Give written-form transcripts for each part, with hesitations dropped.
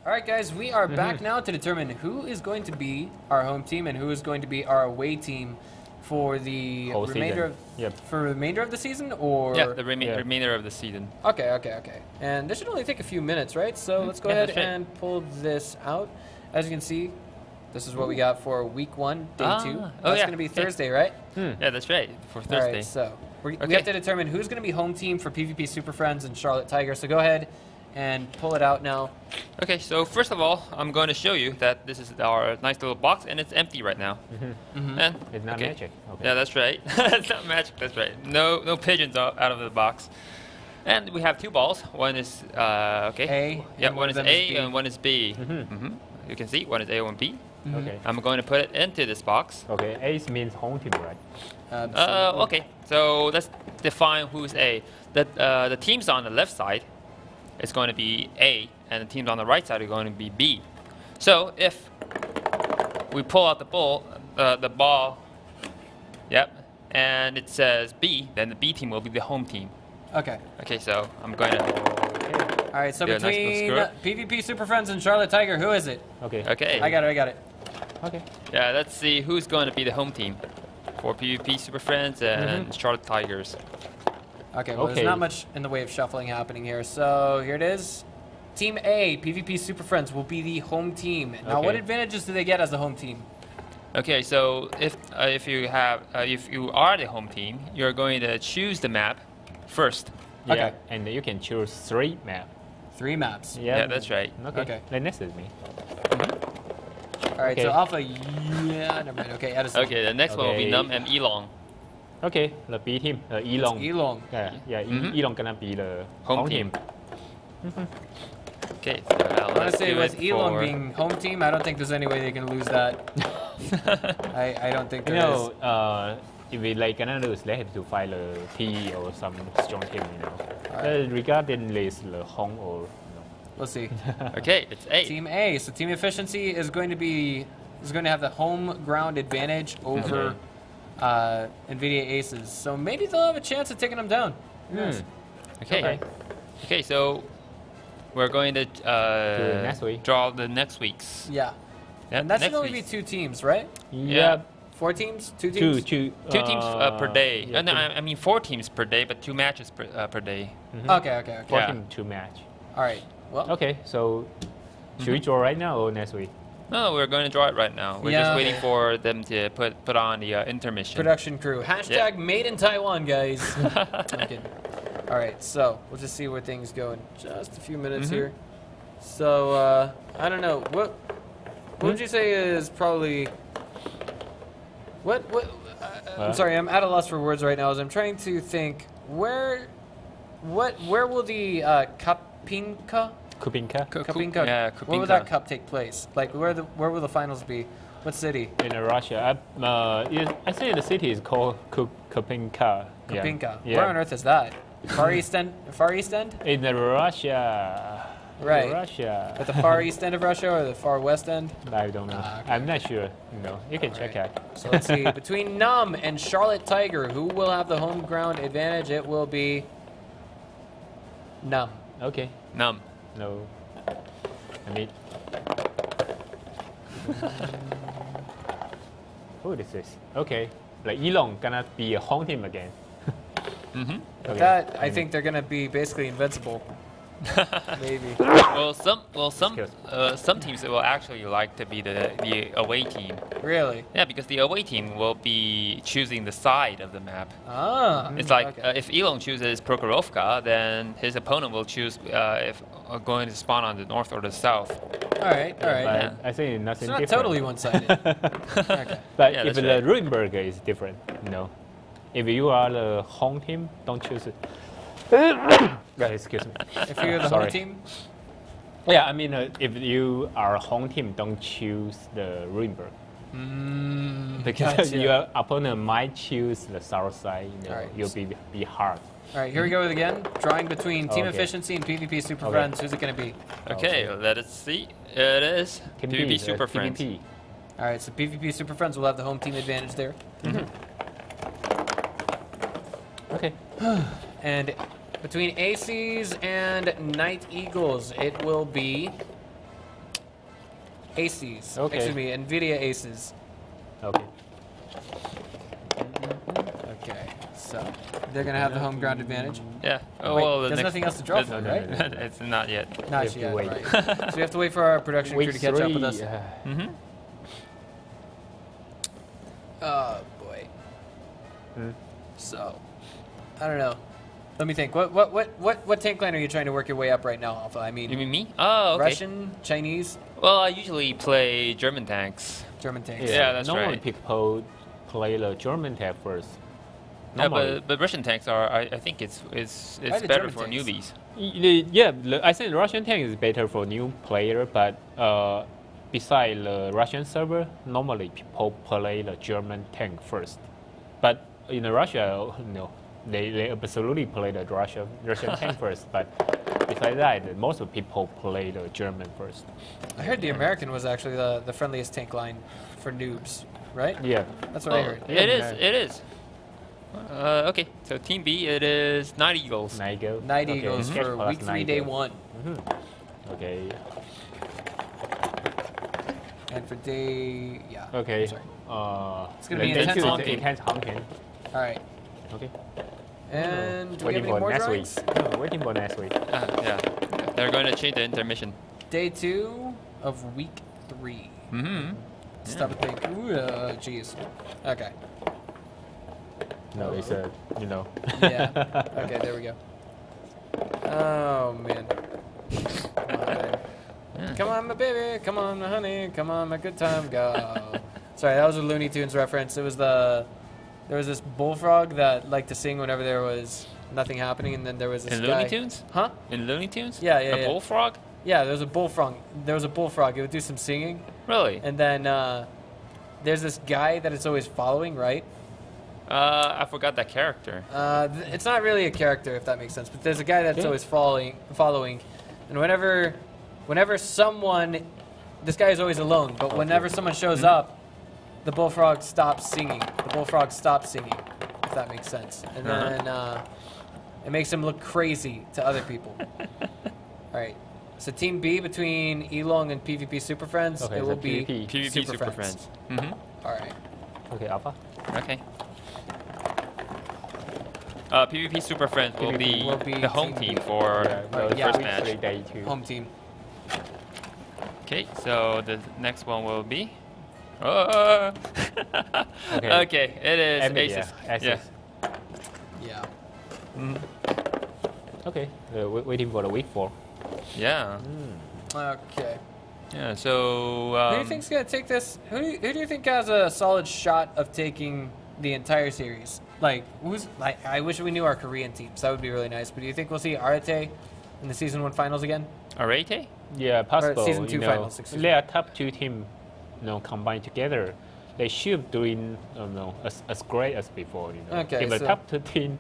All right, guys, we are back now to determine who is going to be our home team and who is going to be our away team for the remainder of the season, or the remainder of the season. Okay. And this should only take a few minutes, right? So let's go ahead and pull this out. As you can see, this is what we got for week 1, day 2. That's going to be Thursday, right? Yeah, that's right, for Thursday. All right, so we have to determine who's going to be home team for PvP Super Friends and Charlotte Tiger. So go ahead and pull it out now. Okay, so first of all, I'm going to show you that this is our nice little box, and it's empty right now. And it's not magic. Okay. Yeah, that's right. It's not magic. That's right. No pigeons out of the box. And we have 2 balls. One is A. Yeah, one is A and one is B. You can see one is A, one B. Okay. I'm going to put it into this box. Okay. A means home team, right? Okay. So let's define who's A. The teams on the left side is going to be A, and the teams on the right side are going to be B. So if we pull out the ball, and it says B, then the B team will be the home team. Okay. Okay, so I'm going to. All right, so between PvP Super Friends and Charlotte Tiger, who is it? Okay. Okay. I got it. Okay. Yeah, let's see who's going to be the home team for PvP Super Friends and Charlotte Tigers. Okay, well, there's not much in the way of shuffling happening here. So here it is. Team A, PvP Super Friends, will be the home team. Now, what advantages do they get as a home team? Okay, so if you are the home team, you're going to choose the map first. Yeah, okay. And you can choose 3 maps. 3 maps. Yeah, that's right. Okay. Then next is me. All right, so Alpha, never mind. Okay, Edison. Okay, the next one will be Num and Elong. Okay, the B team, Elong. Elong. Yeah, Elong gonna be the home team. Okay, so I want to say with Elong being home team, I don't think there's any way they can lose that. I don't think there is. If we gonna lose, they have to fight the P or some strong team, regardless the home or. We'll see. Okay, it's A. Team A. So team efficiency is going to have the home ground advantage over NVIDIA Aces. So maybe they'll have a chance of taking them down. Yes. Okay, so we're going to next week. Draw the next week's. Yeah. And that should only be 2 teams, right? Yeah. 4 teams? 2 teams? Two teams per day. Yeah, no, I mean 4 teams per day, but 2 matches per day. Okay. 4 teams, 2 match. All right. Well. Okay, so should we draw right now or next week? No, we're going to draw it right now. We're just waiting for them to put on the intermission. Production crew. # made in Taiwan, guys. I'm kidding. All right, so we'll just see where things go in just a few minutes here. So I don't know what would you say is probably I'm sorry, I'm at a loss for words right now as I'm trying to think where will the Kupinka? Yeah, Kupinka. Where will that cup take place? Like where will the finals be? What city? In Russia. I think the city is called Kupinka. Kupinka. Yeah. Where on earth is that? Far East End? In Russia. Right. Russia. At the far east end of Russia or the far west end? I don't know. Okay. I'm not sure. You can check out. So let's see. Between Num and Charlotte Tiger, who will have the home ground advantage? It will be Num. Okay. Num. No. I mean. Who is this? Okay. Like Elong gonna be a home team again. Okay. That I think they're gonna be basically invincible. Maybe. Some teams will actually like to be the away team. Really? Yeah, because the away team will be choosing the side of the map. It's like if Elon chooses Prokhorovka, then his opponent will choose if going to spawn on the north or the south. All right. Yeah. I think nothing different. It's not totally one-sided. Okay. But if the Ruinberg is different, if you are the home team, don't choose it. Excuse me. If you're the home team? Yeah, I mean, if you are home team, don't choose the Ruinberg. Because your opponent might choose the south side. You'll be hard. All right, here we go again. Drawing between Team Efficiency and PvP Super Friends. Who's it going to be? Okay, let us see. It is PvP Super Friends. All right, so PvP Super Friends will have the home team advantage there. Okay. And between Aces and Night Eagles, it will be Aces. Okay. Excuse me, NVIDIA Aces. Okay. Okay, so they're gonna have the home ground advantage. Yeah. Oh, Wait, well, there's nothing else to draw for, right? It's not yet. Not have to yet, wait. right. So we have to wait for our production crew to catch up with us. Mm-hmm. Oh boy. Hmm. So, I don't know. Let me think. What tank line are you trying to work your way up right now, Alpha? I mean, You mean me? Oh, okay. Russian, Chinese, Well, I usually play German tanks. German tanks. Yeah, that's normally right. people play the German tank first. Yeah, Normally. but Russian tanks are. I think it's the better German for tanks? newbies. Yeah, I think the Russian tank is better for new player, but beside the Russian server, normally people play the German tank first. But in Russia, they absolutely play the Russian tank first. But besides that, most of people play the German first. I heard the American was actually the friendliest tank line for noobs, right? Yeah. That's what I heard. It is. It is. Okay, so Team B, it is Night Eagles. Night Eagles. Night Okay. Eagles Sketch for plus week 3, Night day Eagles. 1. Okay. And for day, yeah. Okay. Sorry. It's gonna be intense honking. Intense honking. All right. Okay. And do we have Waiting any for more next drawings? week. No, waiting for next week. Yeah, they're going to change the intermission. Day 2 of week 3. Mm-hmm. Stop and think. Ooh, jeez. Okay. No, it's Yeah. Okay, there we go. Oh, man. Come on, my baby. Come on, my honey. Come on, my good time. Go. Sorry, that was a Looney Tunes reference. It was there was this bullfrog that liked to sing whenever there was nothing happening, and then there was this In guy. Looney Tunes? Huh? In Looney Tunes? Yeah. A bullfrog? Yeah, there was a bullfrog. It would do some singing, Really? and then there's this guy that it's always following, right? I forgot that character. It's not really a character, if that makes sense. But there's a guy that's always following, and whenever someone, this guy is always alone. But whenever someone shows up, the bullfrog stops singing. If that makes sense. And then it makes him look crazy to other people. All right. So Team B between Elong and PvP Super Friends, Okay, it so will be PvP Super Friends. Mm-hmm. All right. Okay, Alpha. Okay. PvP Super Friends will PvP be the home Team team for the yeah. first Week match. 3, day 2. Home team. Okay, so the next one will be. Oh. Okay, it is Aces. Aces. Yeah. Okay, waiting for the week 4. Yeah. Okay. Yeah. So. Who do you think's gonna take this? Who do you think has a solid shot of taking the entire series? I wish we knew our Korean teams. That would be really nice. But do you think we'll see Arete in the season 1 finals again? Arete? Yeah, possible. season 2 finals, excuse they are top 2 team, combined together. They should doing as great as before. Okay, if the so- top 2 team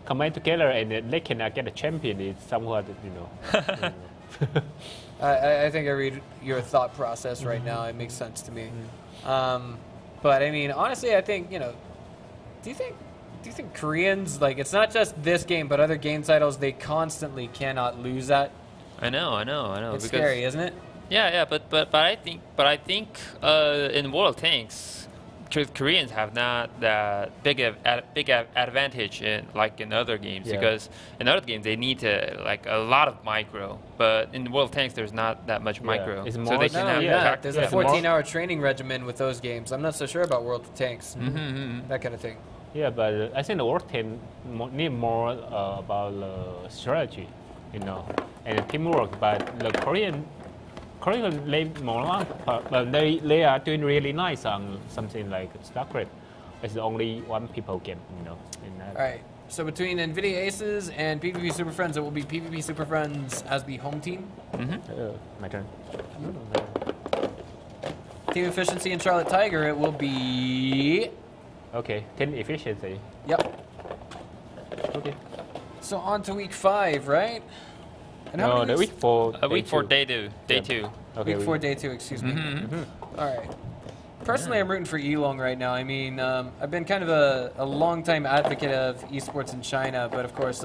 combine together and they cannot get a champion, it's somewhat I think I read your thought process right now. It makes sense to me. But I mean, honestly, I think do you think Koreans, it's not just this game, but other game titles, they constantly cannot lose at? I know. It's scary, isn't it? Yeah, but I think in World of Tanks, Koreans have not that big advantage in other games, because in other games they need to a lot of micro, but in World of Tanks there's not that much micro, it's so more they can have There's practice. a 14-hour training regimen with those games. I'm not so sure about World of Tanks, that kind of thing. Yeah, but I think the world team need more about strategy, and teamwork. But the Korean they more but they are doing really nice on something like StarCraft. It's only one people game, in that. All right. So between NVIDIA Aces and PvP Super Friends, it will be PvP Super Friends as the home team. My turn. Team Efficiency and Charlotte Tiger, it will be... Okay, team efficiency. Yep. Okay. So on to week 5, right? And how No, many the week 4. Week 4, day 2. Day 2. Okay. Week 4, day 2, excuse me. All right. Personally, I'm rooting for Elong right now. I mean, I've been kind of a long-time advocate of esports in China, but of course,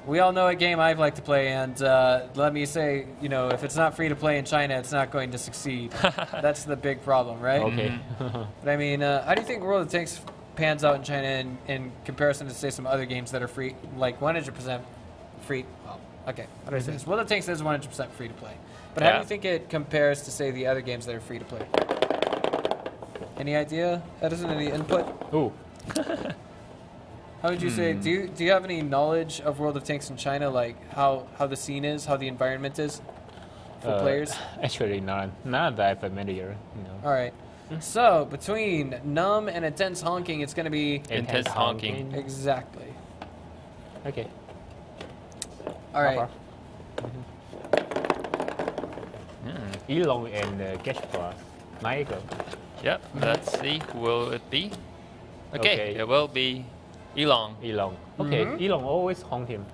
we all know what game I've liked to play, and let me say, you know, if it's not free to play in China, it's not going to succeed. That's the big problem, right? Okay. But I mean, how do you think World of Tanks pans out in China in comparison to, say, some other games that are free, like 100% free? Well, okay, how do I say this? World of Tanks is 100% free to play. But how do you think it compares to, say, the other games that are free to play? Any idea? Edison, any input? Ooh. How would you say? Do you have any knowledge of World of Tanks in China, like how the scene is, how the environment is for players? Actually, not that familiar. You know. All right. So between Num and Intense Honking, it's going to be Intense honking. Exactly. Okay. All right. Elon and Cash Plus. Michael. Yep. Let's see. Who will it be? Okay. It will be Elon. Elon. Okay. Elon always haunt him.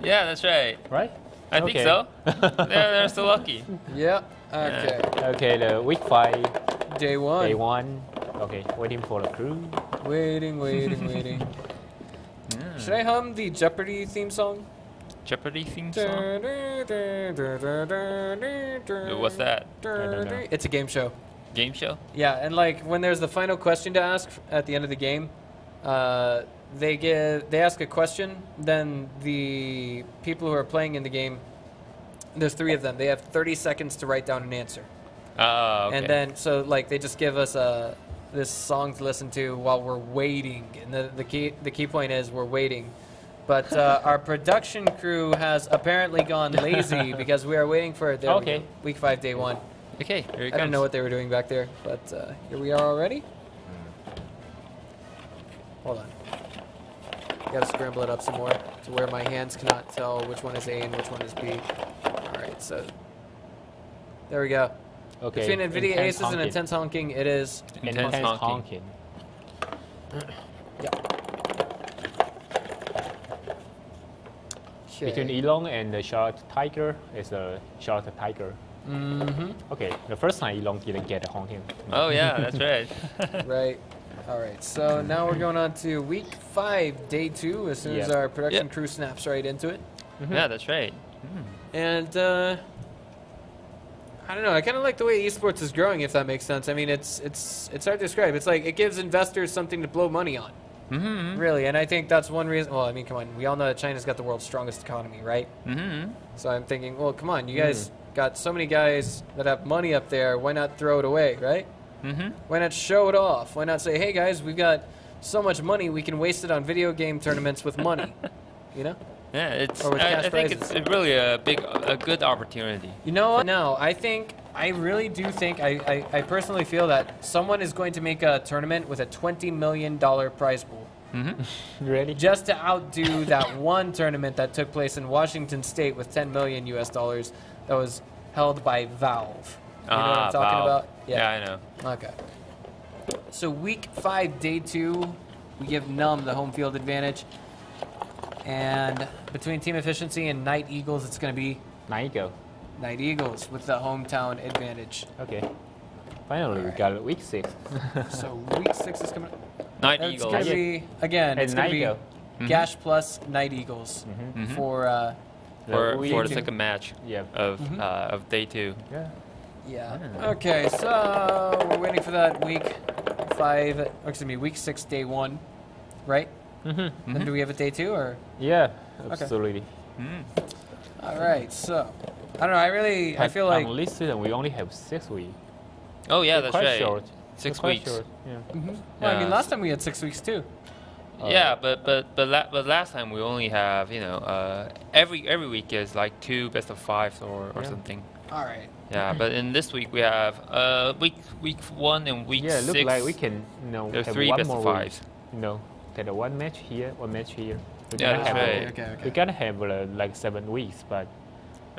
Yeah, that's right. Right? I think so. they're so lucky. Yeah. Okay. Okay. The week 5. Day 1. Day 1. Okay. Waiting for the crew. Waiting. Should I hum the Jeopardy theme song? Jeopardy theme song? What's that? don't know. It's a game show. Game show? Yeah, and like when there's the final question to ask at the end of the game, they ask a question. Then the people who are playing in the game, there's 3 of them. They have 30 seconds to write down an answer. Oh, okay. And then so like they just give us this song to listen to while we're waiting. And the key point is we're waiting. But our production crew has apparently gone lazy because we are waiting for it. There we go. Week 5, day 1. Okay, here it I comes. don't know what they were doing back there, but here we are already. Hold on. Gotta scramble it up some more to where my hands cannot tell which one is A and which one is B. Alright, so there we go. Okay. Between NVIDIA Aces and Intense Honking, it is Intense honking. Yeah. Between Elon and the Short Tiger is a Short Tiger. Okay, the first time Elon didn't get a honking. Oh yeah, that's right. Right. All right. So now we're going on to week 5, day 2. As soon as our production crew snaps right into it. Yeah, that's right. And I don't know. I kind of like the way esports is growing, if that makes sense. I mean, it's hard to describe. It's like it gives investors something to blow money on. Really, and I think that's one reason. Well, I mean, come on. We all know that China's got the world's strongest economy, right? So I'm thinking, well, come on. You guys got so many guys that have money up there. Why not throw it away, right? Why not show it off? Why not say, hey, guys, we've got so much money, we can waste it on video game tournaments with money, you know? Yeah, it's. I think it's really a good opportunity. You know what? No, I really do think, I personally feel that someone is going to make a tournament with a $20 million prize pool. Really? Just to outdo that one tournament that took place in Washington State with $10 million US that was held by Valve. You know what I'm talking about? Yeah, I know. Okay. So week 5, day 2, we give Num the home field advantage. And between Team Efficiency and Night Eagles, it's going to be Night Eagles with the hometown advantage. Okay. Finally, we got week 6. So week 6 is coming up. Night It's Eagles. going to be, again, it's going to be Gash plus Night Eagles for the second match of day 2. Yeah. Okay, so we're waiting for that week 5, or excuse me, week 6, day 1, right? Then do we have a day 2 or? Yeah, absolutely. All right, so I don't know. I feel like on this season we only have 6 weeks. Oh yeah, that's quite right. Short. 6 weeks. Short. Yeah. Well, I mean, last time we had 6 weeks too. Yeah, but last time we only have every week is like 2 best of 5s or something. All right. Yeah, but in this week we have week 1 and week 6. Yeah, look like we can there's have 3 one best more of 5s. Get a one match here, one match here. Yeah, that's right. Okay. We gotta have like 7 weeks, but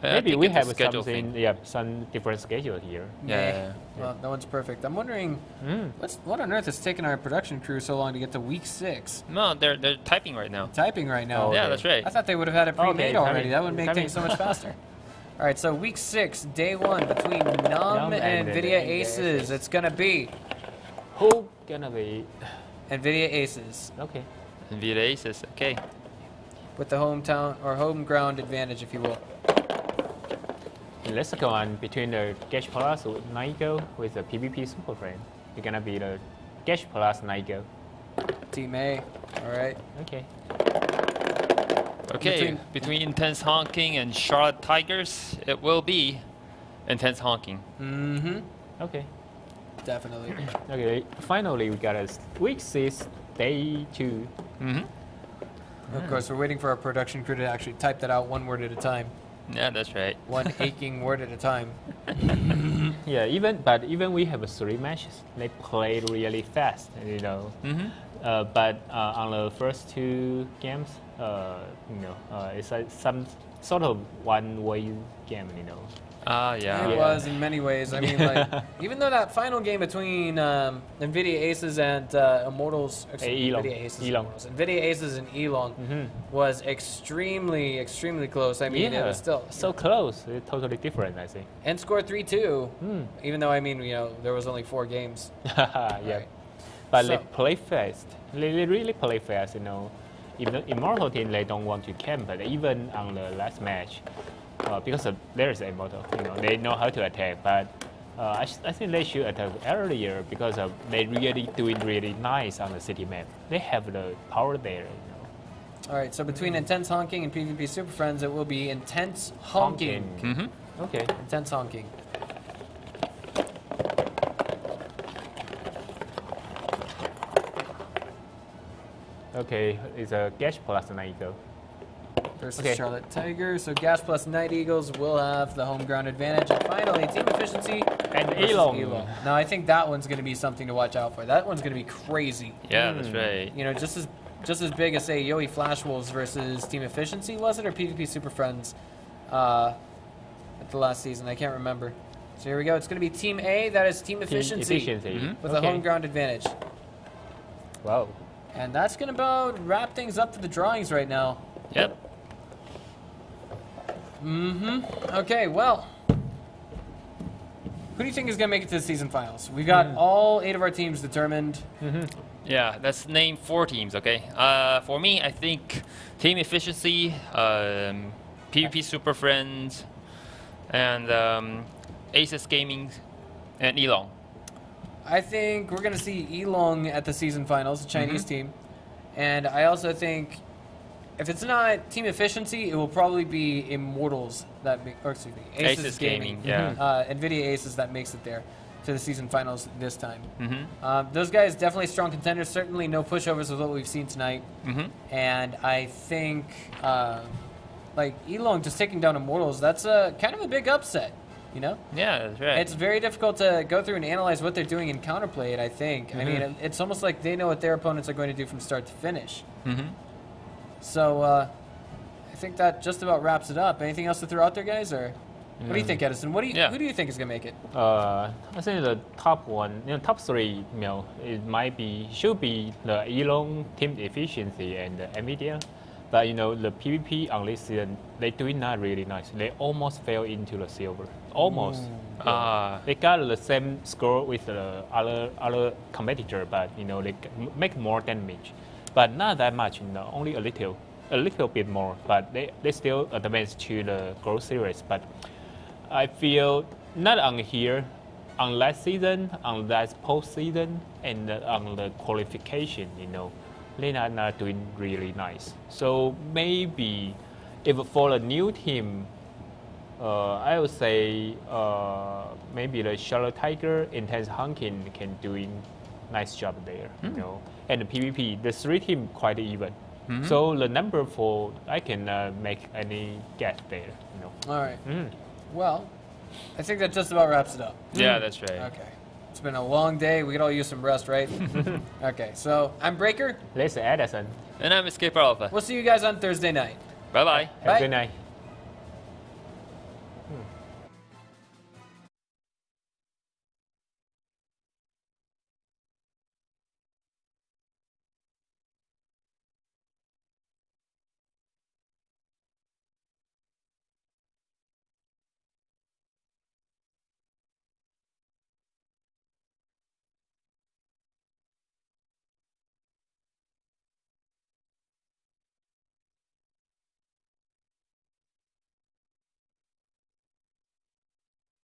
I maybe think we it's a have schedule something. thing. Yeah, some different schedule here. Yeah. Well, no one's perfect. I'm wondering what on earth is taking our production crew so long to get to week 6? No, they're typing right now. Typing right now. Yeah, that's right. I thought they would have had it pre-made already. coming. That would make things so much faster. All right, so week 6, day 1 between Num and NVIDIA Aces. It's gonna be who gonna be NVIDIA Aces. okay. NVIDIA Aces. Okay. with the hometown or home ground advantage, if you will. Let's go on between the Gash Plus with Nigo with the PvP Super Friend. You're gonna be the Gash Plus Nigo. Team A. All right. Okay. Okay, between Intense Honking and Charlotte Tigers, it will be Intense Honking. Mm-hmm. Okay. Definitely. Okay. Finally, we got a week 6, day 2. Mm-hmm. Of course, we're waiting for our production crew to actually type that out one word at a time. Yeah, that's right. One aching word at a time. Yeah, even we have 3 matches. They played really fast, you know. Mm-hmm. But on the first 2 games, it's like some sort of one-way game, you know. Yeah. It was in many ways. I mean, like, even though that final game between NVIDIA Aces and Immortals, NVIDIA Aces and Elong was extremely, extremely close. I mean, it was still so close. It's totally different, I think. And scored 3-2. Even though, I mean, there was only 4 games. Yeah. Right. But they play fast. They really play fast, you know. Even the Immortal team, they don't want to camp, but even on the last match, because there's Immortal, you know, they know how to attack. But I think they should attack earlier because they really doing really nice on the city map. They have the power there, you know. All right, so between Intense Honking and PvP Super Friends, it will be Intense Honking. Mm-hmm. Okay. Intense Honking. Okay, it's a Gash plus Night Eagle. Versus Charlotte Tiger. So Gas plus Night Eagles will have the home ground advantage. And finally, team efficiency and Elong. Now, I think that one's going to be something to watch out for. That one's going to be crazy. Yeah, that's right. You know, just as big as, say, Yowie Flash Wolves versus Team Efficiency, was it? Or PvP Super Friends at the last season? I can't remember. So here we go. It's going to be Team A. That is Team Efficiency. With a home ground advantage. Wow. And that's going to about wrap things up for the drawings right now. Yep. Okay, well, who do you think is going to make it to the season finals? We got all 8 of our teams determined. Yeah, let's name 4 teams, okay? For me, I think Team Efficiency, PvP Super Friends, and Aces Gaming, and Elong. I think we're going to see Elong at the season finals, the Chinese team. And I also think if it's not Team Efficiency, it will probably be Immortals that Aces Gaming. Yeah. NVIDIA Aces that makes it there to the season finals this time. Those guys definitely strong contenders. Certainly no pushovers with what we've seen tonight. And I think like Elong just taking down Immortals, that's kind of a big upset. You know? Yeah, that's right. It's very difficult to go through and analyze what they're doing and counterplay it, I think. I mean, it's almost like they know what their opponents are going to do from start to finish. So, I think that just about wraps it up. Anything else to throw out there, guys? Or what do you think, Edison? Who do you think is going to make it? I think the top one, top 3, it should be the Elong, Team Efficiency, and the NVIDIA. But the PvP on this season, they're doing not really nice. They almost fell into the silver. Almost. They got the same score with the other competitor, but they make more damage. But not that much, only a little bit more. But they still advance to the Gold Series. But I feel not on here, on last season, on last postseason, and on the qualification, they're not doing really nice. So maybe if for the new team, I would say maybe the Charlotte Tiger, Intense Honking can doing nice job there, And the PvP, the 3 team quite even. So the number 4, I can make any guess there, All right. Well, I think that just about wraps it up. Yeah, that's right. Okay. It's been a long day. We could all use some rest, right? Okay, so I'm Breaker. Let's Edison. And I'm Escape Alpha. We'll see you guys on Thursday night. Bye-bye. Have a good night.